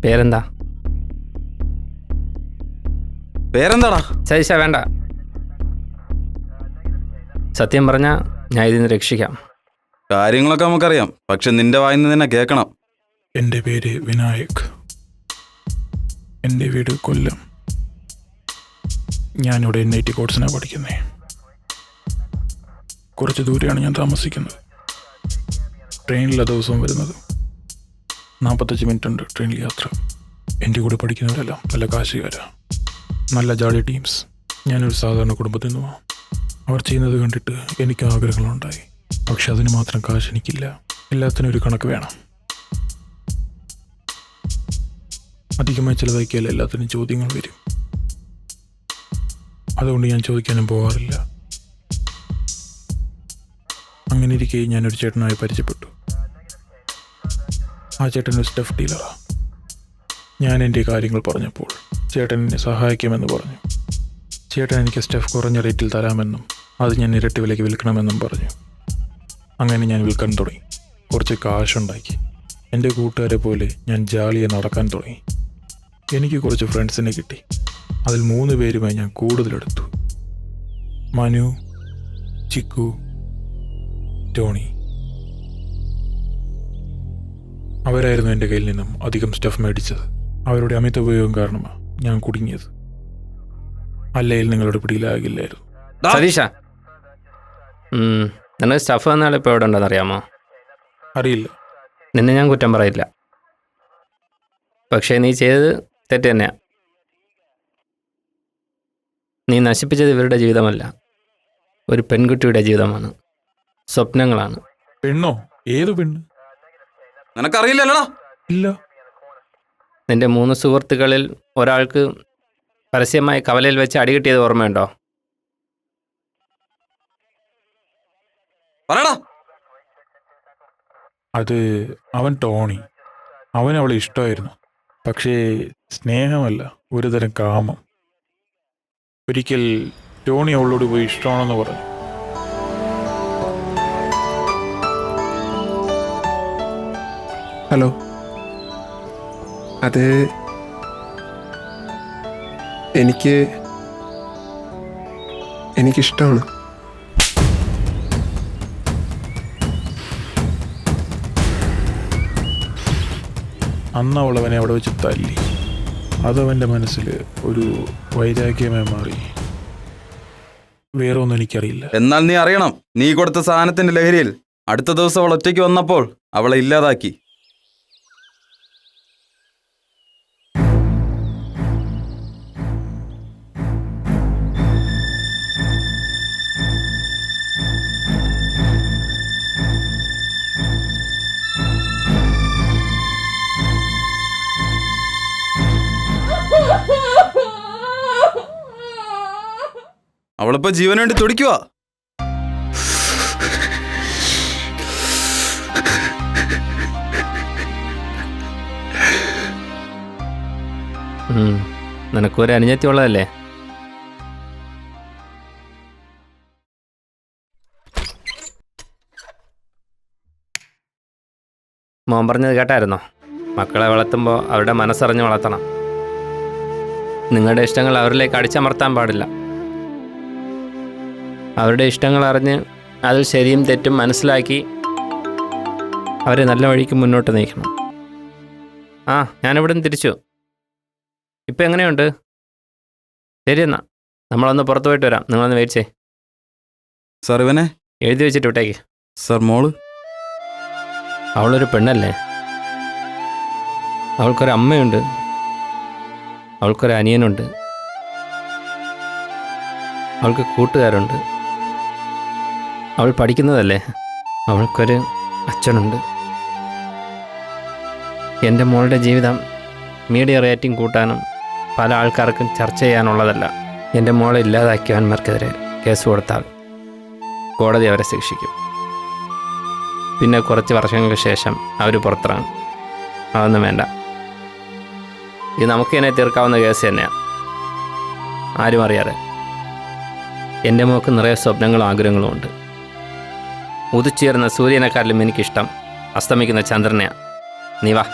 പേരെന്താ? പേരെന്താടാ? സതീശ വേണ്ട. സത്യം പറഞ്ഞാൽ ഞാൻ ഇതിൽ നിന്ന് രക്ഷിക്കാം. കാര്യങ്ങളൊക്കെ നമുക്കറിയാം, പക്ഷെ നിന്റെ വായിന്ന് തന്നെ കേൾക്കണം. എൻ്റെ പേര് വിനായക്. എൻ്റെ വീട് കൊല്ലം. ഞാനിവിടെ NIT കോഴ്സിനാണ് പഠിക്കുന്നത്. കുറച്ച് ദൂരെയാണ് ഞാൻ താമസിക്കുന്നത്. ട്രെയിനിലാണ് ദിവസവും വരുന്നത്. 45 മിനിറ്റ് ഉണ്ട് ട്രെയിനിൽ യാത്ര. എൻ്റെ കൂടെ പഠിക്കുന്നവരെല്ലാം നല്ല കാശുകാരാണ്, നല്ല ജാളി ടീംസ്. ഞാനൊരു സാധാരണ കുടുംബത്തിൽ നിന്നുമാണ്. അവർ ചെയ്യുന്നത് കണ്ടിട്ട് എനിക്ക് ആഗ്രഹങ്ങളുണ്ടായി. പക്ഷെ അതിന് മാത്രം കാശ് എനിക്കില്ല. എല്ലാത്തിനും ഒരു കണക്ക് വേണം. അധികമായി ചിലവാക്കിയാൽ എല്ലാത്തിനും ചോദ്യങ്ങൾ വരും. അതുകൊണ്ട് ഞാൻ ചോദിക്കാനും പോകാറില്ല. അങ്ങനെ ഇരിക്കെ ഞാനൊരു ചേട്ടനായി പരിചയപ്പെട്ടു. ആ ചേട്ടൻ ഒരു സ്റ്റഫ് ഡീലറാണ്. ഞാൻ എൻ്റെ കാര്യങ്ങൾ പറഞ്ഞപ്പോൾ ചേട്ടൻ എന്നെ സഹായിക്കുമെന്ന് പറഞ്ഞു. ചേട്ടൻ എനിക്ക് സ്റ്റഫ് കുറഞ്ഞ റേറ്റിൽ തരാമെന്നും അത് ഞാൻ ഇരട്ടി വിലയ്ക്ക് വിൽക്കണമെന്നും പറഞ്ഞു. അങ്ങനെ ഞാൻ വിൽക്കാൻ തുടങ്ങി. കുറച്ച് കാശുണ്ടാക്കി. എൻ്റെ കൂട്ടുകാരെ പോലെ ഞാൻ ജാളിയെ നടക്കാൻ തുടങ്ങി. എനിക്ക് കുറച്ച് ഫ്രണ്ട്സിനെ കിട്ടി. അതിൽ 3 പേരുമായി ഞാൻ കൂടുതലെടുത്തു. മനു, ചിക്കു, ടോണി. അവരായിരുന്നു എൻ്റെ കയ്യിൽ നിന്നും അധികം സ്റ്റഫ് മേടിച്ചത്. അവരുടെ അമിത ഉപയോഗം കാരണമാണ് ഞാൻ കുടുങ്ങിയത്. അല്ലെങ്കിൽ നിങ്ങളുടെ പിടിയിലാകില്ലായിരുന്നു. സതീശ, നിനക്ക് സ്റ്റഫ് വന്നാൽ ഇപ്പോൾ എവിടെ ഉണ്ടെന്ന് അറിയാമോ? അറിയില്ല. നിന്നെ ഞാൻ കുറ്റം പറയില്ല. പക്ഷേ നീ ചെയ്തത് തെറ്റ് തന്നെയാണ്. നീ നശിപ്പിച്ചത് ഇവരുടെ ജീവിതമല്ല, ഒരു പെൺകുട്ടിയുടെ ജീവിതമാണ്, സ്വപ്നങ്ങളാണ്. പെണ്ണോ? ഏത് പെണ്ണ്? നിനക്കറിയില്ലല്ലോടാ? ഇല്ല. നിന്റെ 3 സുഹൃത്തുക്കളിൽ ഒരാൾക്ക് പരസ്യമായി കവലയിൽ വെച്ച് അടികിട്ടിയത് ഓർമ്മയുണ്ടോ? പറയടാ. അത് അവൻ ടോണി. അവൻ അവളെ ഇഷ്ടമായിരുന്നു. പക്ഷേ സ്നേഹമല്ല, ഒരു തരം കാമം. ഒരിക്കൽ ടോണി അവളോട് പോയി ഇഷ്ടമാണെന്ന് പറഞ്ഞു. ഹലോ, അത് എനിക്കിഷ്ടമാണ്. അന്ന് അവൾ അവനെ അവിടെ വെച്ച് തല്ലി. അതവൻ്റെ മനസ്സിൽ ഒരു വൈരാഗ്യമായി മാറി. വേറെ ഒന്നും എനിക്കറിയില്ല. എന്നാൽ നീ അറിയണം, നീ കൊടുത്ത സാധനത്തിന്റെ ലഹരിയിൽ അടുത്ത ദിവസം അവൾ ഒറ്റയ്ക്ക് വന്നപ്പോൾ അവളെ ഇല്ലാതാക്കി. അവളിപ്പോ ജീവന് വേണ്ടി തുടിക്കുക. നിനക്കൊരു അനുജത്തി ഉള്ളതല്ലേ? മോൻ പറഞ്ഞത് കേട്ടായിരുന്നോ? മക്കളെ വളർത്തുമ്പോൾ അവരുടെ മനസ്സറിഞ്ഞ് വളർത്തണം. നിങ്ങളുടെ ഇഷ്ടങ്ങൾ അവരിലേക്ക് അടിച്ചമർത്താൻ പാടില്ല. അവരുടെ ഇഷ്ടങ്ങൾ അറിഞ്ഞ് അതിൽ ശരിയും തെറ്റും മനസ്സിലാക്കി അവരെ നല്ല വഴിക്ക് മുന്നോട്ട് നയിക്കണം. ഞാനിവിടെ നിന്ന് തിരിച്ചു. ഇപ്പം എങ്ങനെയുണ്ട്? ശരി, എന്നാ നമ്മളൊന്ന് പുറത്തു പോയിട്ട് വരാം. നിങ്ങളൊന്ന് വെയിറ്റ് ചെയ്യ്. സാർ, ഇവനെ എഴുതി വെച്ചിട്ട് വിട്ടേക്ക്. സാർ, മോള്? അവളൊരു പെണ്ണല്ലേ. അവൾക്കൊരമ്മയുണ്ട്, അവൾക്കൊരു അനിയനുണ്ട്, അവൾക്ക് കൂട്ടുകാരുണ്ട്. അവൾ പഠിക്കുന്നതല്ലേ, അവൾക്കൊരു അച്ഛനുണ്ട്. എൻ്റെ മോളുടെ ജീവിതം മീഡിയ റേറ്റിംഗ് കൂട്ടാനും പല ആൾക്കാർക്കും ചർച്ച ചെയ്യാനുള്ളതല്ല. എൻ്റെ മോളെ ഇല്ലാതാക്കിയവന്മാർക്കെതിരെ കേസ് കൊടുത്താൽ കോടതി അവരെ ശിക്ഷിക്കും. പിന്നെ കുറച്ച് വർഷങ്ങൾക്ക് ശേഷം അവർ പുറത്തിറങ്ങും. അതൊന്നും വേണ്ട. ഇത് നമുക്ക് തന്നെ തീർക്കാവുന്ന കേസ് തന്നെയാണ്, ആരും അറിയാതെ. എൻ്റെ മോൾക്ക് നിറയെ സ്വപ്നങ്ങളും ആഗ്രഹങ്ങളും ഉണ്ട്. ഉദിച്ചുയർന്ന സൂര്യനെക്കാട്ടിലും എനിക്കിഷ്ടം അസ്തമിക്കുന്ന ചന്ദ്രനെയാണ്. നീ വാ.